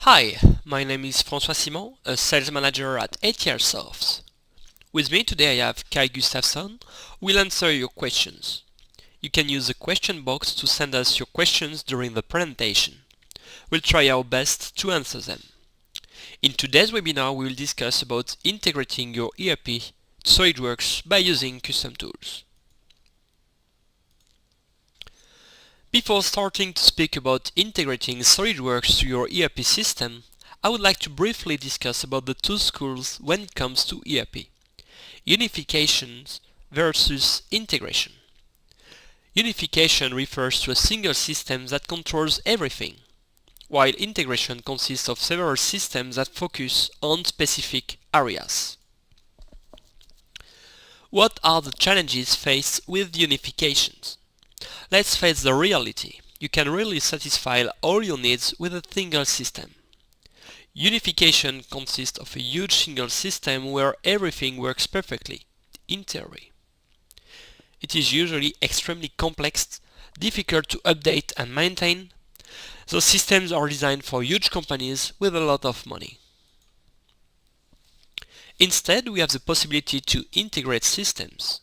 Hi, my name is François Simon, a sales manager at ATR Softs. With me today I have Kai Gustafsson, who will answer your questions. You can use the question box to send us your questions during the presentation. We'll try our best to answer them. In today's webinar we will discuss about integrating your ERP to SOLIDWORKS by using custom tools. Before starting to speak about integrating SOLIDWORKS to your ERP system, I would like to briefly discuss about the two schools when it comes to ERP. Unification versus integration. Unification refers to a single system that controls everything, while integration consists of several systems that focus on specific areas. What are the challenges faced with unifications? Let's face the reality. You can really satisfy all your needs with a single system. Unification consists of a huge single system where everything works perfectly, in theory. It is usually extremely complex, difficult to update and maintain. Those systems are designed for huge companies with a lot of money. Instead, we have the possibility to integrate systems.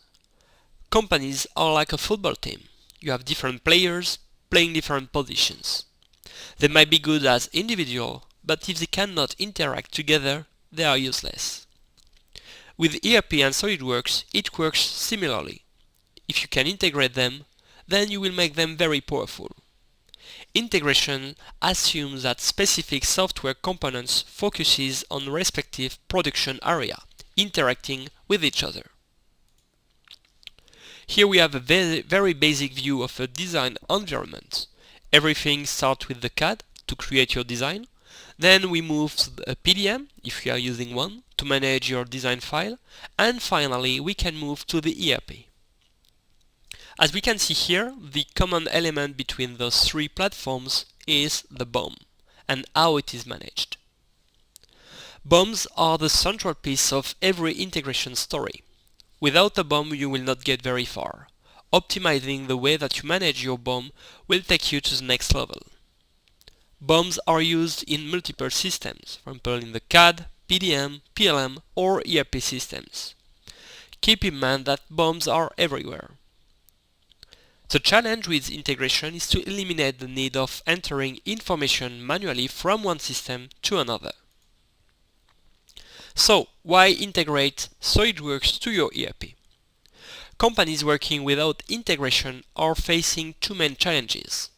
Companies are like a football team. You have different players playing different positions. They might be good as individuals, but if they cannot interact together, they are useless. With ERP and SOLIDWORKS, it works similarly. If you can integrate them, then you will make them very powerful. Integration assumes that specific software components focuses on respective production area, interacting with each other. Here we have a very basic view of a design environment. Everything starts with the CAD to create your design. Then we move to a PDM, if you are using one, to manage your design file. And finally, we can move to the ERP. As we can see here, the common element between those three platforms is the BOM and how it is managed. BOMs are the central piece of every integration story. Without a BOM, you will not get very far. Optimizing the way that you manage your BOM will take you to the next level. BOMs are used in multiple systems, for example in the CAD, PDM, PLM or ERP systems. Keep in mind that BOMs are everywhere. The challenge with integration is to eliminate the need of entering information manually from one system to another. So, why integrate SOLIDWORKS to your ERP? Companies working without integration are facing two main challenges.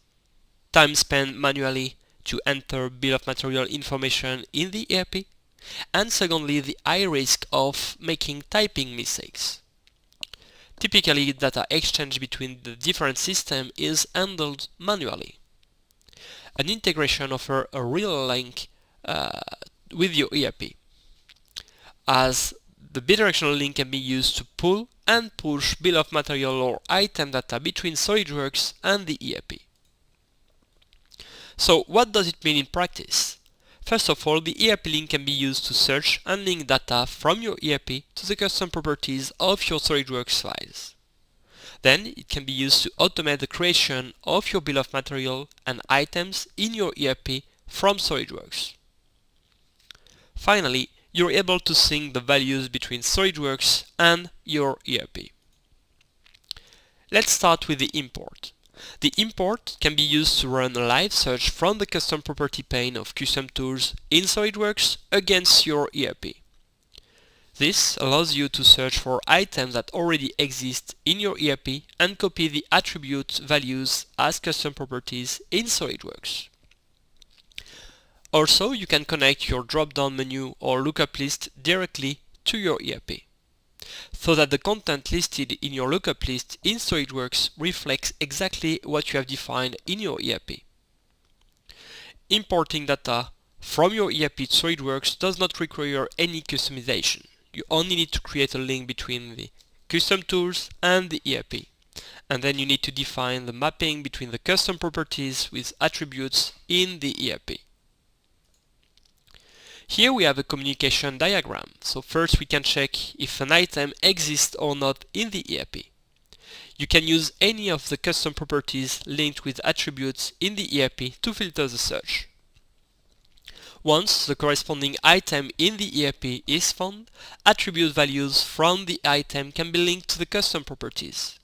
Time spent manually to enter bill of material information in the ERP, and secondly, the high risk of making typing mistakes. Typically, data exchange between the different systems is handled manually. An integration offers a real link with your ERP, as the bidirectional link can be used to pull and push bill of material or item data between SOLIDWORKS and the ERP. So what does it mean in practice? First of all, the ERP link can be used to search and link data from your ERP to the custom properties of your SOLIDWORKS files. Then it can be used to automate the creation of your bill of material and items in your ERP from SOLIDWORKS. Finally, you're able to sync the values between SOLIDWORKS and your ERP. Let's start with the import. The import can be used to run a live search from the custom property pane of custom tools in SOLIDWORKS against your ERP. This allows you to search for items that already exist in your ERP and copy the attribute values as custom properties in SOLIDWORKS. Also, you can connect your drop-down menu or lookup list directly to your ERP, so that the content listed in your lookup list in SOLIDWORKS reflects exactly what you have defined in your ERP. Importing data from your ERP to SOLIDWORKS does not require any customization. You only need to create a link between the custom tools and the ERP. And then you need to define the mapping between the custom properties with attributes in the ERP. Here we have a communication diagram. So first we can check if an item exists or not in the ERP. You can use any of the custom properties linked with attributes in the ERP to filter the search. Once the corresponding item in the ERP is found, attribute values from the item can be linked to the custom properties.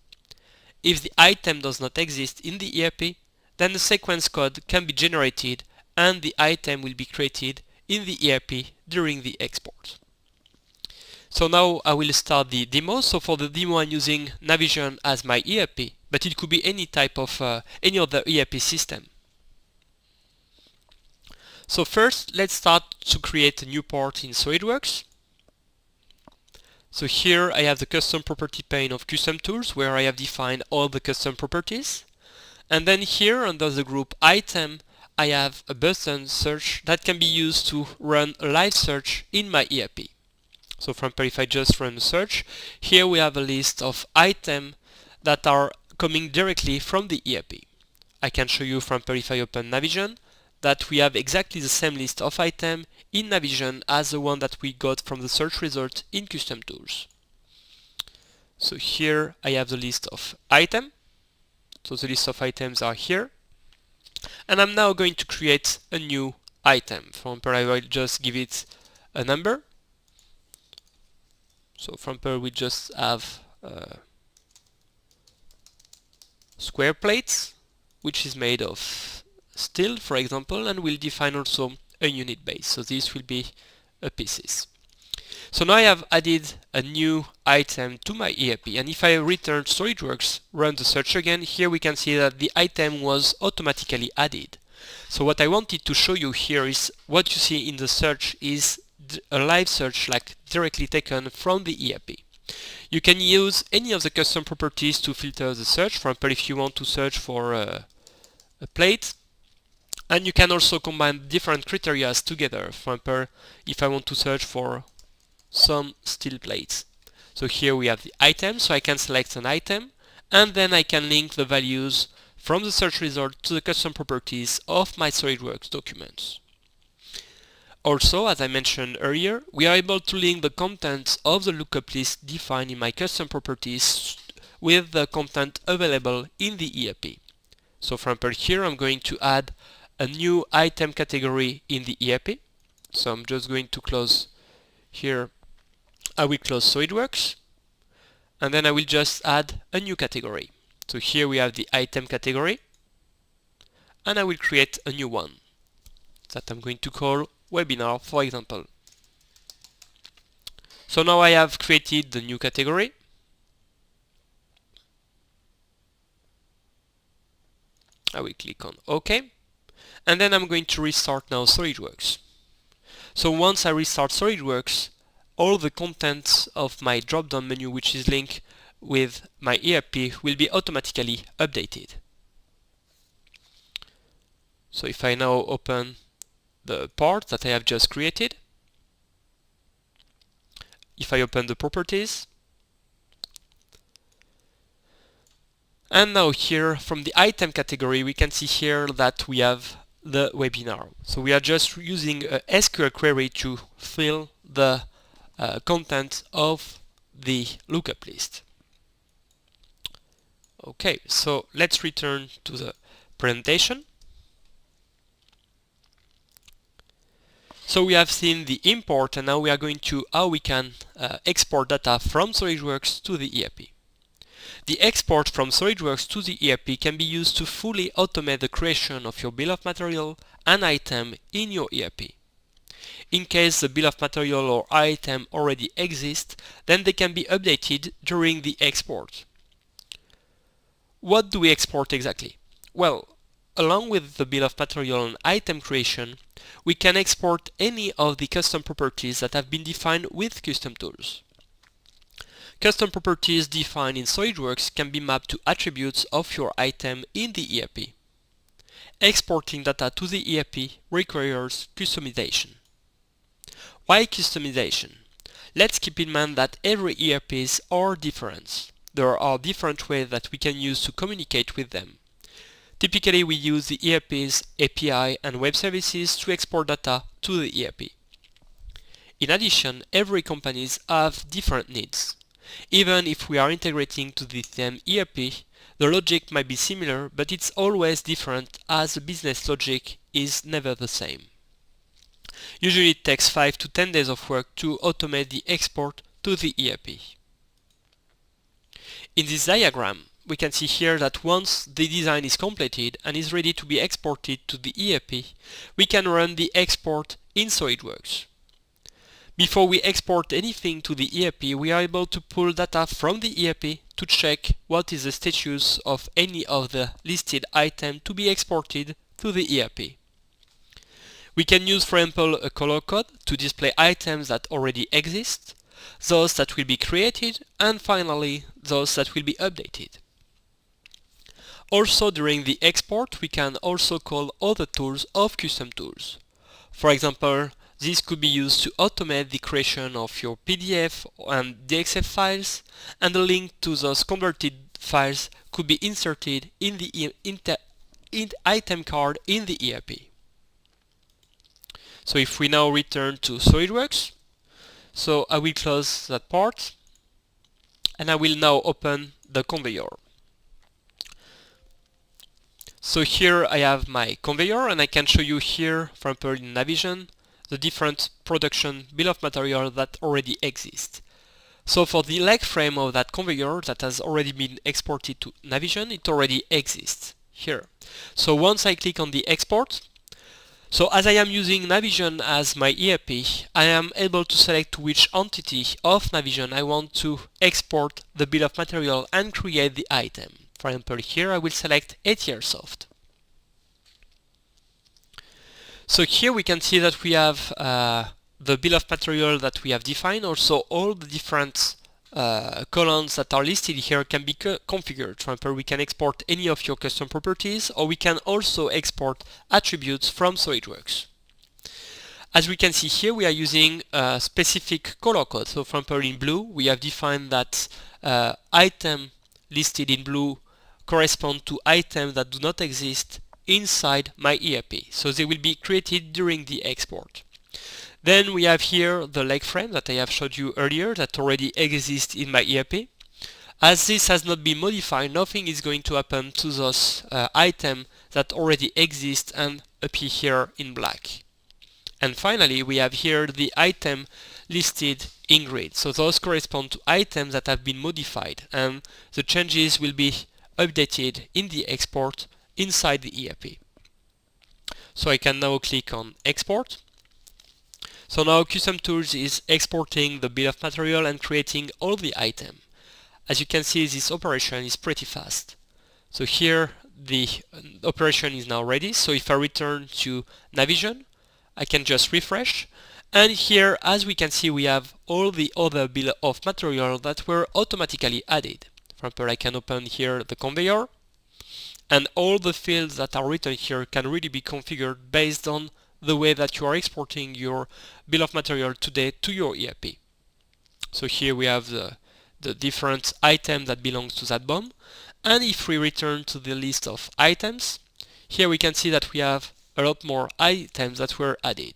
If the item does not exist in the ERP, then the sequence code can be generated and the item will be created in the ERP during the export. So now I will start the demo. So for the demo I'm using Navision as my ERP, but it could be any type of any other ERP system. So first let's start to create a new part in SOLIDWORKS. So here I have the custom property pane of custom tools where I have defined all the custom properties. And then here under the group item I have a button search that can be used to run a live search in my ERP. So for example, if I just run a search, here we have a list of items that are coming directly from the ERP. I can show you for example, if I open Navision, that we have exactly the same list of items in Navision as the one that we got from the search result in Custom Tools. So here I have the list of items. So the list of items are here. And I'm now going to create a new item. For example, I will just give it a number. So for example, we just have square plates, which is made of steel, for example, and we'll define also a unit base. So this will be a pieces. So now I have added a new item to my ERP, and if I return SOLIDWORKS, run the search again, here we can see that the item was automatically added. So what I wanted to show you here is what you see in the search is a live search like directly taken from the ERP. You can use any of the custom properties to filter the search. For example, if you want to search for a plate, and you can also combine different criteria together. For example, if I want to search for some steel plates. So here we have the item, so I can select an item, and then I can link the values from the search result to the custom properties of my SOLIDWORKS documents. Also, as I mentioned earlier, we are able to link the contents of the lookup list defined in my custom properties with the content available in the ERP. So for example, here I'm going to add a new item category in the ERP. So I'm just going to close here. I will close SOLIDWORKS, and then I will just add a new category. So here we have the item category, and I will create a new one that I'm going to call webinar, for example. So now I have created the new category. I will click on OK, and then I'm going to restart now SOLIDWORKS. So once I restart SOLIDWORKS, all the contents of my drop-down menu which is linked with my ERP will be automatically updated. So if I now open the part that I have just created, if I open the properties, and now here from the item category we can see here that we have the webinar. So we are just using a SQL query to fill the content of the lookup list. Okay, so let's return to the presentation. So we have seen the import, and now we are going to how we can export data from SOLIDWORKS to the ERP. The export from SOLIDWORKS to the ERP can be used to fully automate the creation of your bill of material and item in your ERP. In case the bill of material or item already exists, then they can be updated during the export. What do we export exactly? Well, along with the bill of material and item creation, we can export any of the custom properties that have been defined with custom tools. Custom properties defined in SOLIDWORKS can be mapped to attributes of your item in the ERP. Exporting data to the ERP requires customization. Why customization? Let's keep in mind that every ERPs are different. There are different ways that we can use to communicate with them. Typically, we use the ERP's API and web services to export data to the ERP. In addition, every companies have different needs. Even if we are integrating to the same ERP, the logic might be similar, but it's always different as the business logic is never the same. Usually it takes 5 to 10 days of work to automate the export to the ERP. In this diagram, we can see here that once the design is completed and is ready to be exported to the ERP, we can run the export in SOLIDWORKS. Before we export anything to the ERP, we are able to pull data from the ERP to check what is the status of any of the listed items to be exported to the ERP. We can use, for example, a color code to display items that already exist, those that will be created, and finally those that will be updated. Also, during the export, we can also call other tools of custom tools. For example, this could be used to automate the creation of your PDF and DXF files, and the link to those converted files could be inserted in the item card in the ERP. So if we now return to SOLIDWORKS, so I will close that part, and I will now open the conveyor. So here I have my conveyor, and I can show you here, for example in Navision, the different production bill of material that already exist. So for the leg frame of that conveyor that has already been exported to Navision, it already exists here. So once I click on the export, so as I am using Navision as my ERP, I am able to select which entity of Navision I want to export the bill of material and create the item. For example, here I will select Airsoft. So here we can see that we have the bill of material that we have defined. Also, all the different columns that are listed here can be configured. For example, we can export any of your custom properties, or we can also export attributes from SOLIDWORKS. As we can see here, we are using a specific color code. So for example, in blue, we have defined that item listed in blue correspond to items that do not exist inside my ERP. So they will be created during the export. Then we have here the leg frame that I have showed you earlier that already exists in my ERP. As this has not been modified, nothing is going to happen to those items that already exist and appear here in black. And finally, we have here the item listed in grid. So those correspond to items that have been modified, and the changes will be updated in the export inside the ERP. So I can now click on export. So now Custom Tools is exporting the bill of material and creating all the items. As you can see, this operation is pretty fast. So here the operation is now ready. So if I return to Navision, I can just refresh. And here, as we can see, we have all the other bill of material that were automatically added. For example, I can open here the conveyor, and all the fields that are written here can really be configured based on the way that you are exporting your bill of material today to your ERP. So here we have the different item that belongs to that BOM. And if we return to the list of items, here we can see that we have a lot more items that were added.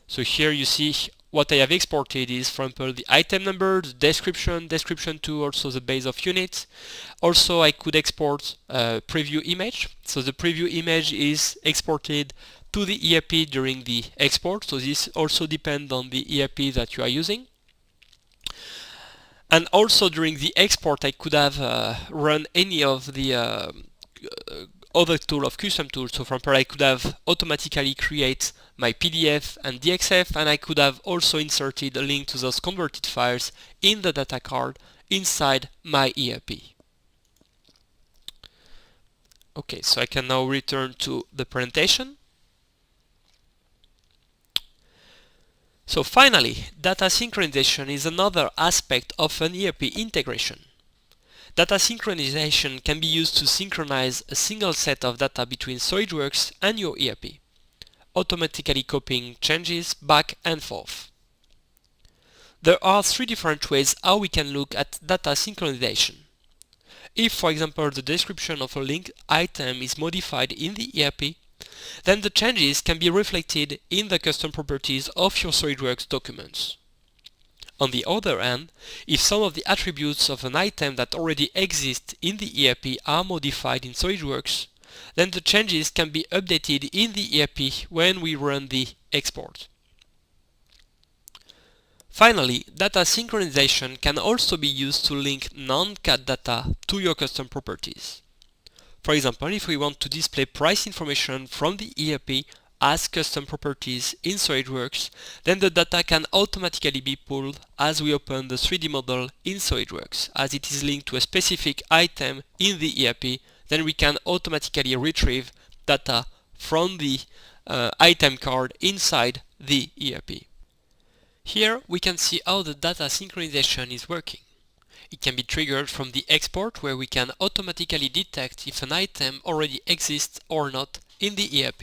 So here you see what I have exported is, for example, the item number, the description 2, also the base of unit. Also, I could export a preview image. So the preview image is exported to the ERP during the export. So this also depends on the ERP that you are using. And also during the export, I could have run any of the other tool of custom tools. So for example, I could have automatically create my PDF and DXF, and I could have also inserted a link to those converted files in the data card inside my ERP. Okay, so I can now return to the presentation. So finally, data synchronization is another aspect of an ERP integration. Data synchronization can be used to synchronize a single set of data between SOLIDWORKS and your ERP, automatically copying changes back and forth. There are 3 different ways how we can look at data synchronization. If, for example, the description of a linked item is modified in the ERP, then the changes can be reflected in the custom properties of your SOLIDWORKS documents. On the other hand, if some of the attributes of an item that already exist in the ERP are modified in SOLIDWORKS, then the changes can be updated in the ERP when we run the export. Finally, data synchronization can also be used to link non-CAD data to your custom properties. For example, if we want to display price information from the ERP as custom properties in SOLIDWORKS, then the data can automatically be pulled as we open the 3D model in SOLIDWORKS. As it is linked to a specific item in the ERP, then we can automatically retrieve data from the item card inside the ERP. Here we can see how the data synchronization is working. It can be triggered from the export, where we can automatically detect if an item already exists or not in the ERP.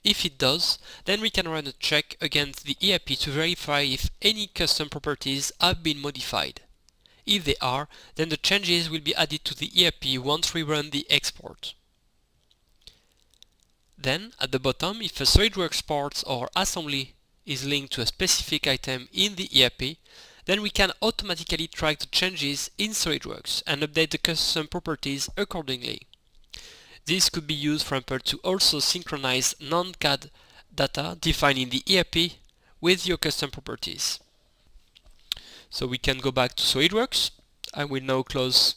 If it does, then we can run a check against the ERP to verify if any custom properties have been modified. If they are, then the changes will be added to the ERP once we run the export. Then, at the bottom, if a SOLIDWORKS part or assembly is linked to a specific item in the ERP, then we can automatically track the changes in SOLIDWORKS and update the custom properties accordingly. This could be used, for example, to also synchronize non-CAD data defined in the ERP with your custom properties. So we can go back to SOLIDWORKS. I will now close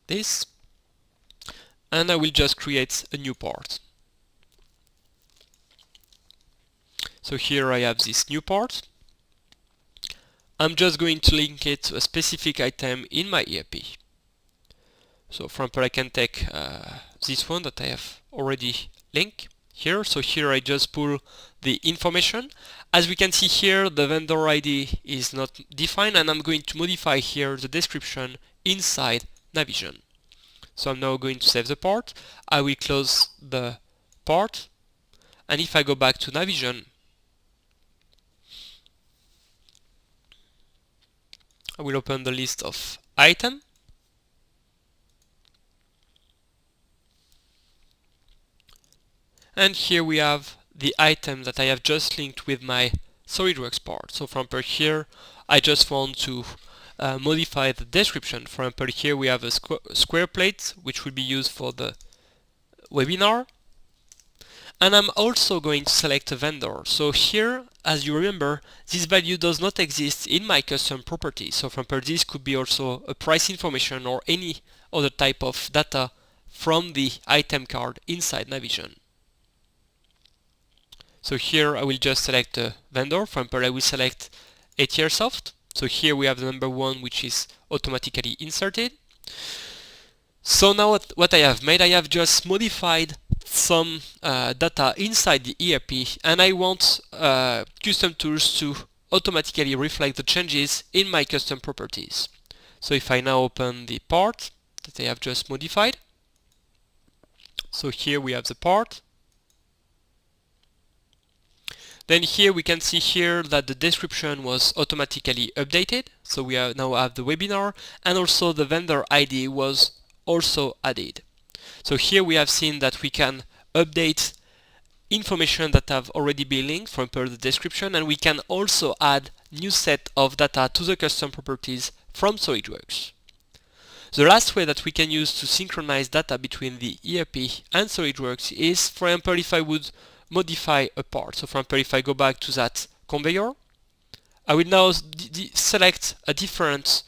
this and I will just create a new part. So here I have this new part. I'm just going to link it to a specific item in my ERP. So for example, I can take this one that I have already linked here. So here I just pull the information. As we can see here, the vendor ID is not defined, and I'm going to modify here the description inside Navision. So I'm now going to save the part. I will close the part, and if I go back to Navision, I will open the list of items. And here we have the item that I have just linked with my SOLIDWORKS part. So from here, I just want to modify the description. For example, here we have a square plate, which will be used for the webinar. And I'm also going to select a vendor. So here, as you remember, this value does not exist in my custom property. So from here, this could be also a price information or any other type of data from the item card inside Navision. So here I will just select a vendor. For example, I will select Airsoft. So here we have the number 1, which is automatically inserted. So now what I have made, I have just modified some data inside the ERP, and I want custom tools to automatically reflect the changes in my custom properties. So if I now open the part that I have just modified, so here we have the part. Then here we can see here that the description was automatically updated. So we now have the webinar, and also the vendor ID was also added. So here we have seen that we can update information that have already been linked from per the description, and we can also add new set of data to the custom properties from SOLIDWORKS. The last way that we can use to synchronize data between the ERP and SOLIDWORKS is, for example, if I would modify a part. So for example, if I go back to that conveyor, I will now select a different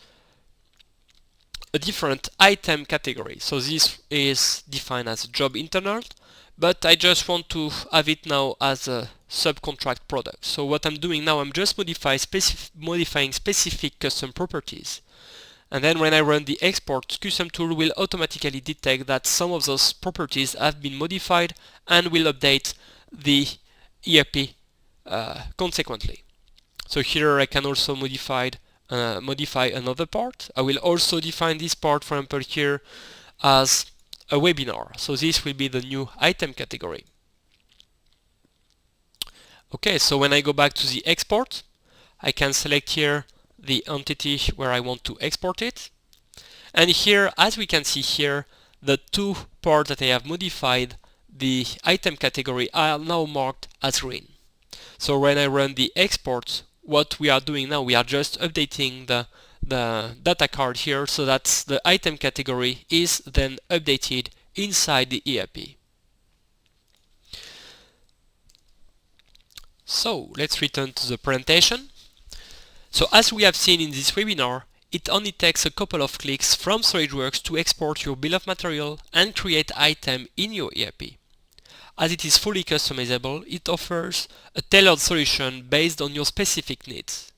item category. So this is defined as a job internal, but I just want to have it now as a subcontract product. So what I'm doing now, I'm just modifying specific custom properties. And then when I run the export, custom tool will automatically detect that some of those properties have been modified and will update the ERP consequently. So here I can also modify another part. I will also define this part, for example, here as a webinar. So this will be the new item category. Okay, so when I go back to the export, I can select here the entity where I want to export it. And here, as we can see here, the two parts that I have modified, the item category, are now marked as green. So when I run the export, what we are doing now, we are just updating the data card here, so that the item category is then updated inside the ERP. So let's return to the presentation. So as we have seen in this webinar, it only takes a couple of clicks from SOLIDWORKS to export your bill of material and create items in your ERP. As it is fully customizable, it offers a tailored solution based on your specific needs,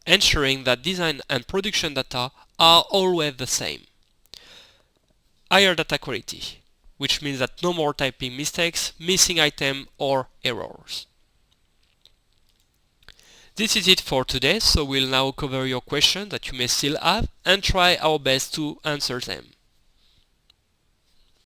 ensuring that design and production data are always the same. Higher data quality, which means that no more typing mistakes, missing items or errors. This is it for today, so we'll now cover your questions that you may still have and try our best to answer them.